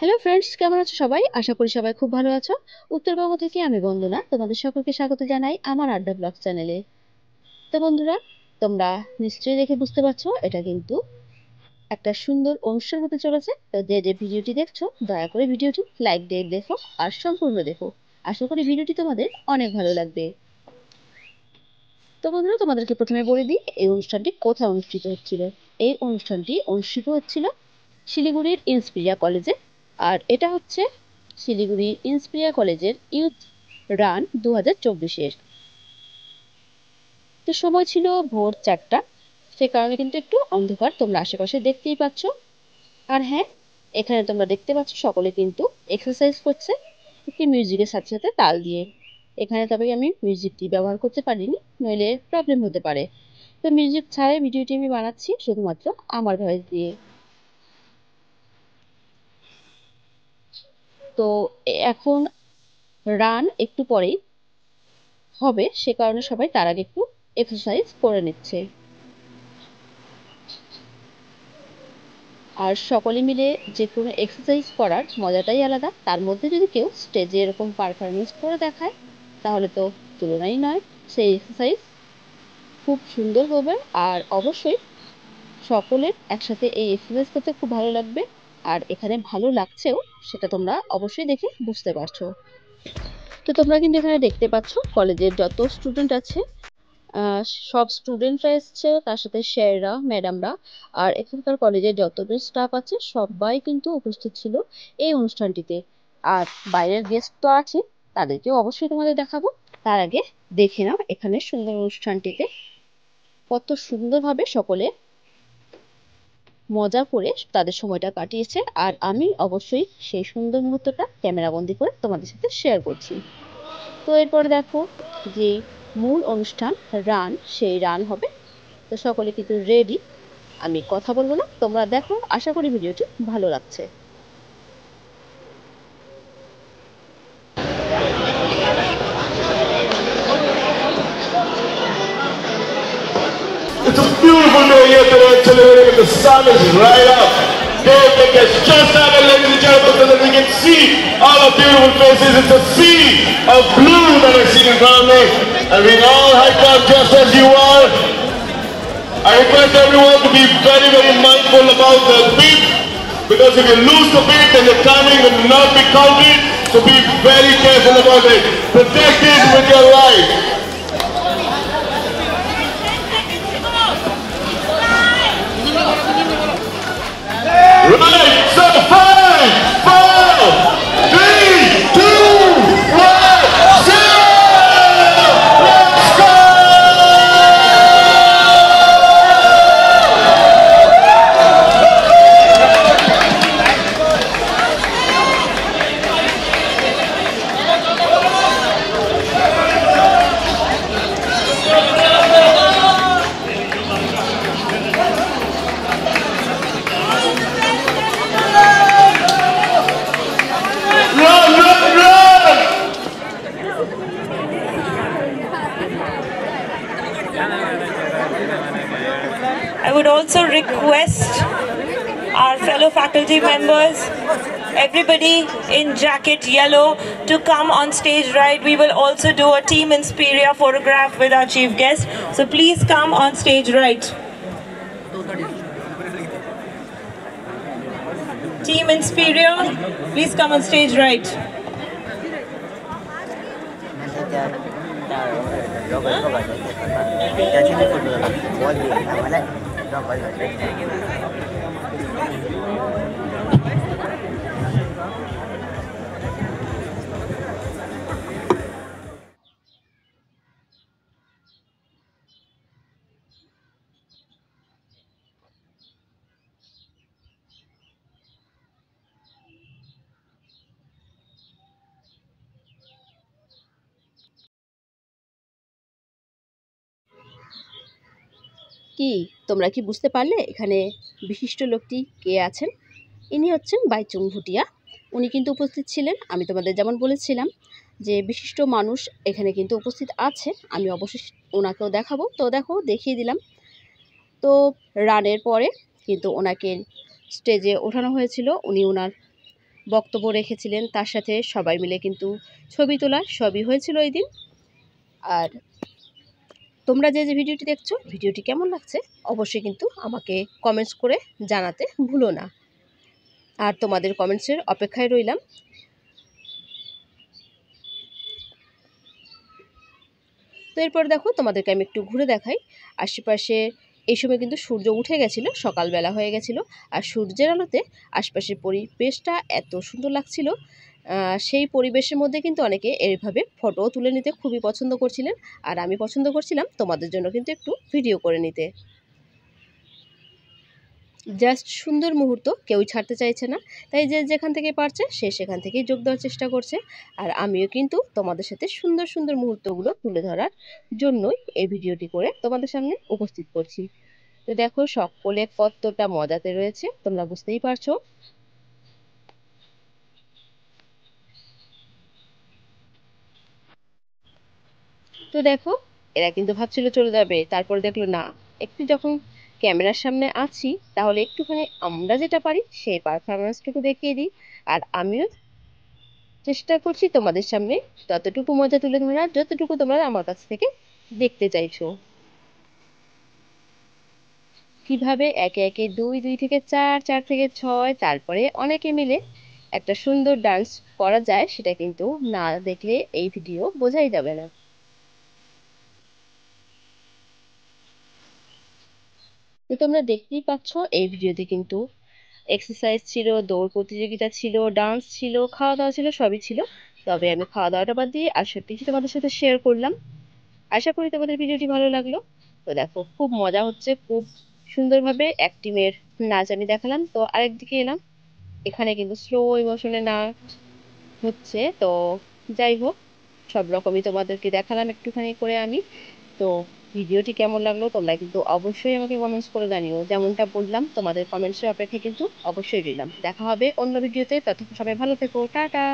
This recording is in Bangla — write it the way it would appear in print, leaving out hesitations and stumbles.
হ্যালো ফ্রেন্ডস, কেমন আছো সবাই? আশা করি সবাই খুব ভালো আছো। উত্তরবঙ্গ থেকে আমি বন্দনা তোমাদের সকলকে স্বাগত জানাই আমার আড্ডা ব্লগ চ্যানেলে। তো বন্ধুরা, তোমরা নিশ্চয়ই দেখে বুঝতে পারছো এটা কিন্তু একটা সুন্দর অনুষ্ঠান হতে চলেছে। তো যে যে ভিডিওটি দেখছো দয়া করে ভিডিওটি লাইক দিয়ে দেখো আর সম্পূর্ণ দেখো। আশা করি ভিডিওটি তোমাদের অনেক ভালো লাগবে। তো বন্ধুরা, তোমাদেরকে প্রথমে বলে দিই এই অনুষ্ঠানটি কোথায় অনুষ্ঠিত হচ্ছিল। এই অনুষ্ঠানটি অনুষ্ঠিত হচ্ছিল শিলিগুড়ির ইন্সপিরিয়া কলেজে। আর এটা হচ্ছে শিলিগুড়ি ইন্সপিরিয়া কলেজের ইউথ রান 2024-এর। তো সময় ছিল ভোর 4টা, সে কারণে কিন্তু একটু অন্ধকার, তোমরা আশেপাশে দেখতেই পাচ্ছ। আর হ্যাঁ, এখানে তোমরা দেখতে পাচ্ছ সকলে কিন্তু এক্সারসাইজ করছে একটি মিউজিকের সাথে সাথে তাল দিয়ে। এখানে তবে আমি মিউজিকটি ব্যবহার করতে পারিনি, নইলে প্রবলেম হতে পারে। তো মিউজিক ছাড়াই ভিডিওটি আমি বানাচ্ছি শুধুমাত্র আমার ভয়েস দিয়ে। তো এখন রান একটু পরেই হবে, সে কারণে সবাই তার আগে একটু এক্সারসাইজ করে নিচ্ছে। আর সকলে মিলে যে কোনো এক্সারসাইজ করার মজাটাই আলাদা। তার মধ্যে যদি কেউ স্টেজে এরকম পারফরমেন্স করে দেখায় তাহলে তো তুলনাই নয়। সেই এক্সারসাইজ খুব সুন্দর হবে আর অবশ্যই সকলের একসাথে এই এক্সারসাইজ করতে খুব ভালো লাগবে। আর এখানে ভালো লাগছেও, সেটা তোমরা অবশ্যই দেখে বুঝতে পারছো। তো তোমরা কিন্তু এখানে দেখতে পাচ্ছ কলেজের যত স্টুডেন্ট আছে সব স্টুডেন্টরা এসছে, তার সাথে স্যাররা, ম্যাডামরা আর এখানকার কলেজের যতজন স্টাফ আছে সবাই কিন্তু উপস্থিত ছিল এই অনুষ্ঠানটিতে। আর বাইরের গেস্ট তো আছে, তাদেরকেও অবশ্যই তোমাদের দেখাবো। তার আগে দেখে নাও এখানে সুন্দর অনুষ্ঠানটিতে কত সুন্দরভাবে সকলে মজা করে তাদের সময়টা কাটিয়েছে। আর আমি অবশ্যই সেই সুন্দর মুহূর্তটা ক্যামেরা বন্দি করে তোমাদের সাথে শেয়ার করছি। তো এরপরে দেখো যে মূল অনুষ্ঠান রান, সেই রান হবে। তো সকলে কিন্তু রেডি, আমি কথা বলবো না, তোমরা দেখো। আশা করি ভিডিওটি ভালো লাগছে। It's a beautiful day here today in Chile. The sun is right up. Don't think it's just started, ladies and gentlemen, so that we can see all the beautiful faces. It's a sea of blue that I see in front of me. And we all hyped up just as you are. I request everyone to be very, very mindful about the beat, because if you lose the beat, then the timing will not be counted. So be very careful about it. Protect it with your life. Right, so 5, 4, 3, 2, 1, 0. Let's go! Run, run, run! I would also request our fellow faculty members, everybody in jacket yellow, to come on stage right. We will also do a Team Inspiria photograph with our chief guest. So please come on stage right. Team Inspiria, please come on stage right. কি তোমরা কি বুঝতে পারলে এখানে বিশিষ্ট লোকটি কে আছেন? ইনি হচ্ছেন বাইচুং ভুটিয়া। উনি কিন্তু উপস্থিত ছিলেন। আমি তোমাদের যেমন বলেছিলাম যে বিশিষ্ট মানুষ এখানে কিন্তু উপস্থিত আছে, আমি অবশ্যই ওনাকেও দেখাবো। তো দেখো, দেখিয়ে দিলাম। তো রানের পরে কিন্তু ওনাকে স্টেজে ওঠানো হয়েছিল। উনি ওনার বক্তব্য রেখেছিলেন, তার সাথে সবাই মিলে কিন্তু ছবি তোলা সবই হয়েছিল ওই দিন। আর তোমরা যে ভিডিওটি দেখছো, ভিডিওটি কেমন লাগছে অবশ্যই কিন্তু আমাকে কমেন্টস করে জানাতে ভুলো না। আর তোমাদের কমেন্টসের অপেক্ষায় রইলাম। তো এরপর দেখো তোমাদেরকে আমি একটু ঘুরে দেখাই আশেপাশে। এই সময় কিন্তু সূর্য উঠে গেছিলো, সকালবেলা হয়ে গেছিলো, আর সূর্যের আলোতে আশপাশের পরিবেশটা এত সুন্দর লাগছিল। সেই পরিবেশের মধ্যে কিন্তু অনেকে এইভাবে ফটো তুলে নিতে খুবই পছন্দ করছিলেন, আর আমি পছন্দ করছিলাম তোমাদের জন্য কিন্তু একটু ভিডিও করে নিতে। জাস্ট সুন্দর মুহূর্ত কেউই ছাড়তে চাইছে না, তাই যে যেখান থেকে পারছে সে সেখান থেকেই যোগ দেওয়ার চেষ্টা করছে। আর আমিও কিন্তু তোমাদের সাথে সুন্দর সুন্দর মুহূর্তগুলো তুলে ধরার জন্যই এই ভিডিওটি করে তোমাদের সামনে উপস্থিত করছি। তো দেখো সকলে কতটা মজাতে রয়েছে, তোমরা বুঝতেই পারছো। তো দেখো এরা কিন্তু ভাবছিল চলে যাবে, তারপরে দেখলো না, একটু যখন ক্যামেরার সামনে আছি তাহলে একটুখানি আমরা যেটা পারি সেই পারফরমেন্সটুকু দেখিয়ে দিই। আর আমিও চেষ্টা করছি তোমাদের সামনে ততটুকু মজা তুলে ধরার যতটুকু তোমরা আমার কাছ থেকে দেখতে চাইছো। কিভাবে একে একে 2, 2 থেকে 4, 4 থেকে 6, তারপরে অনেকে মিলে একটা সুন্দর ডান্স করা যায়, সেটা কিন্তু না দেখলে এই ভিডিও বোঝাই যাবে না। তো তোমরা দেখতেই পাচ্ছ এই ভিডিওতে কিন্তু এক্সারসাইজ ছিল, দৌড় প্রতিযোগিতা ছিল, ডান্স ছিল, খাওয়া দাওয়া ছিল, সবই ছিল। তবে আমি খাওয়া দাওয়াটা বাদ দিয়ে আর সব কিছু তোমাদের সাথে শেয়ার করলাম। আশা করি তোমাদের ভিডিওটি ভালো লাগলো। তো দেখো খুব মজা হচ্ছে, খুব সুন্দরভাবে এক টিমের নাচ আমি দেখালাম। তো আরেকদিকে এলাম, এখানে কিন্তু স্লো ইমোশনে নাচ হচ্ছে। তো যাই হোক, সব রকমই তোমাদেরকে দেখালাম একটুখানি করে আমি। তো ভিডিওটি কেমন লাগলো তোমরা কিন্তু অবশ্যই আমাকে কমেন্টস করে জানিও। যেমনটা বললাম তোমাদের কমেন্টসের অপেক্ষায় কিন্তু অবশ্যই রইলাম। দেখা হবে অন্য ভিডিওতে, ততক্ষণ সবাই ভালো থেকো, টাটা।